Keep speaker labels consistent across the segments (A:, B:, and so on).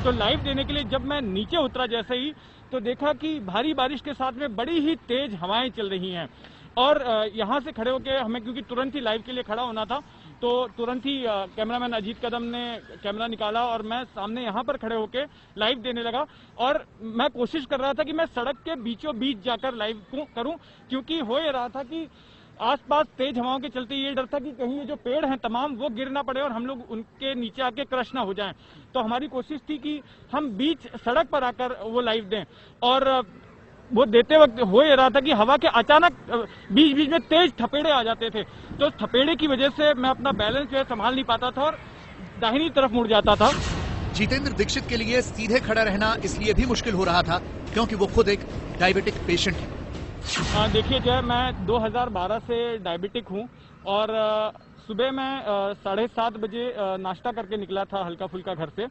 A: तो लाइव देने के लिए जब मैं नीचे उतरा जैसे ही, तो देखा कि भारी बारिश के साथ में बड़ी ही तेज हवाएं चल रही हैं। और यहाँ से खड़े होकर हमें, क्योंकि तुरंत ही लाइव के लिए खड़ा होना था, तो तुरंत ही कैमरामैन अजीत कदम ने कैमरा निकाला और मैं सामने यहाँ पर खड़े होकर लाइव देने लगा। और मैं कोशिश कर रहा था कि मैं सड़क के बीचों बीच जाकर लाइव करूं, क्योंकि हो ये रहा था कि आसपास तेज हवाओं के चलते ये डर था कि कहीं ये जो पेड़ हैं तमाम वो गिर ना पड़े और हम लोग उनके नीचे आके क्रश ना हो जाएं। तो हमारी कोशिश थी कि हम बीच सड़क पर आकर वो लाइव दें। और वो देते वक्त हो ये रहा था कि हवा के अचानक बीच बीच में तेज थपेड़े आ जाते थे, तो थपेड़े की वजह से मैं अपना बैलेंस जो है संभाल नहीं पाता था और दाहिनी तरफ मुड़ जाता था।
B: जितेंद्र दीक्षित के लिए सीधे खड़ा रहना इसलिए भी मुश्किल हो रहा था क्योंकि वो खुद एक डायबिटिक पेशेंट है।
A: देखिए जो है, मैं 2012 से डायबिटिक हूँ और सुबह मैं 7:30 बजे नाश्ता करके निकला था हल्का फुल्का घर से,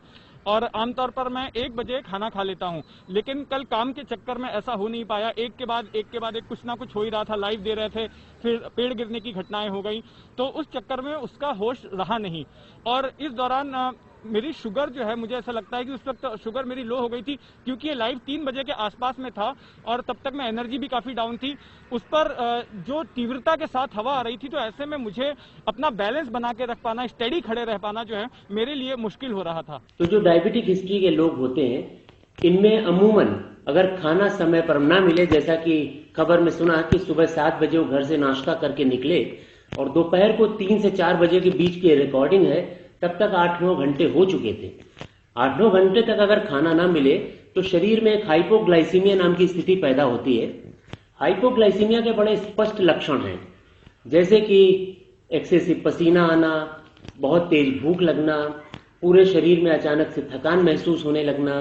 A: और आमतौर पर मैं 1 बजे खाना खा लेता हूं। लेकिन कल काम के चक्कर में ऐसा हो नहीं पाया, एक के बाद एक कुछ ना कुछ हो ही रहा था। लाइव दे रहे थे, फिर पेड़ गिरने की घटनाएं हो गई, तो उस चक्कर में उसका होश रहा नहीं। और इस दौरान मेरी शुगर जो है, मुझे ऐसा लगता है कि उस वक्त शुगर मेरी लो हो गई थी, क्योंकि ये लाइव 3 बजे के आसपास में था और तब तक मैं एनर्जी भी काफी डाउन थी। उस पर जो तीव्रता के साथ हवा आ रही थी, तो ऐसे में मुझे अपना बैलेंस बना के रख पाना, स्टेडी खड़े रह पाना जो है मेरे लिए मुश्किल हो रहा था।
C: तो जो डायबिटिक हिस्ट्री के लोग होते हैं, इनमें अमूमन अगर खाना समय पर ना मिले, जैसा कि खबर में सुना कि सुबह 7 बजे वो घर से नाश्ता करके निकले और दोपहर को 3 से 4 बजे के बीच की रिकॉर्डिंग है, तब तक 8-9 घंटे हो चुके थे। 8-9 घंटे तक अगर खाना ना मिले तो शरीर में एक हाइपोग्लाइसीमिया नाम की स्थिति पैदा होती है। हाइपोग्लाइसीमिया के बड़े स्पष्ट लक्षण हैं, जैसे कि एक्सेसिव पसीना आना, बहुत तेज भूख लगना, पूरे शरीर में अचानक से थकान महसूस होने लगना,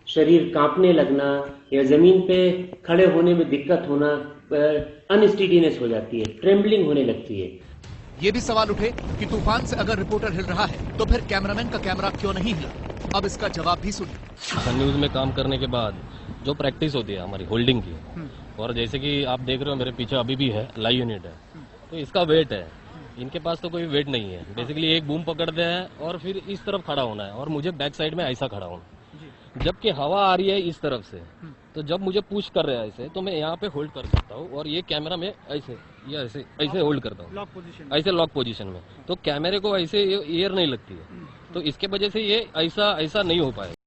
C: शरीर कांपने लगना या जमीन पे खड़े होने में दिक्कत होना, अनस्टीडीनेस हो जाती है, ट्रेम्बलिंग होने लगती है।
B: ये भी सवाल उठे कि तूफान से अगर रिपोर्टर हिल रहा है तो फिर कैमरामैन का कैमरा क्यों नहीं हिला? अब इसका जवाब भी सुनिए।
D: सन न्यूज में काम करने के बाद जो प्रैक्टिस होती है हमारी होल्डिंग की, और जैसे कि आप देख रहे हो मेरे पीछे अभी भी है लाइव यूनिट है, तो इसका वेट है। इनके पास तो कोई वेट नहीं है। बेसिकली एक बूम पकड़ते हैं और फिर इस तरफ खड़ा होना है, और मुझे बैक साइड में ऐसा खड़ा होना, जबकि हवा आ रही है इस तरफ से। तो जब मुझे पुश कर रहा है ऐसे, तो मैं यहाँ पे होल्ड कर सकता हूँ, और ये कैमरा में ऐसे या ऐसे होल्ड करता हूँ, ऐसे लॉक पोजीशन में। तो कैमरे को ऐसे एयर नहीं लगती है, तो इसके वजह से ये ऐसा नहीं हो पाएगा।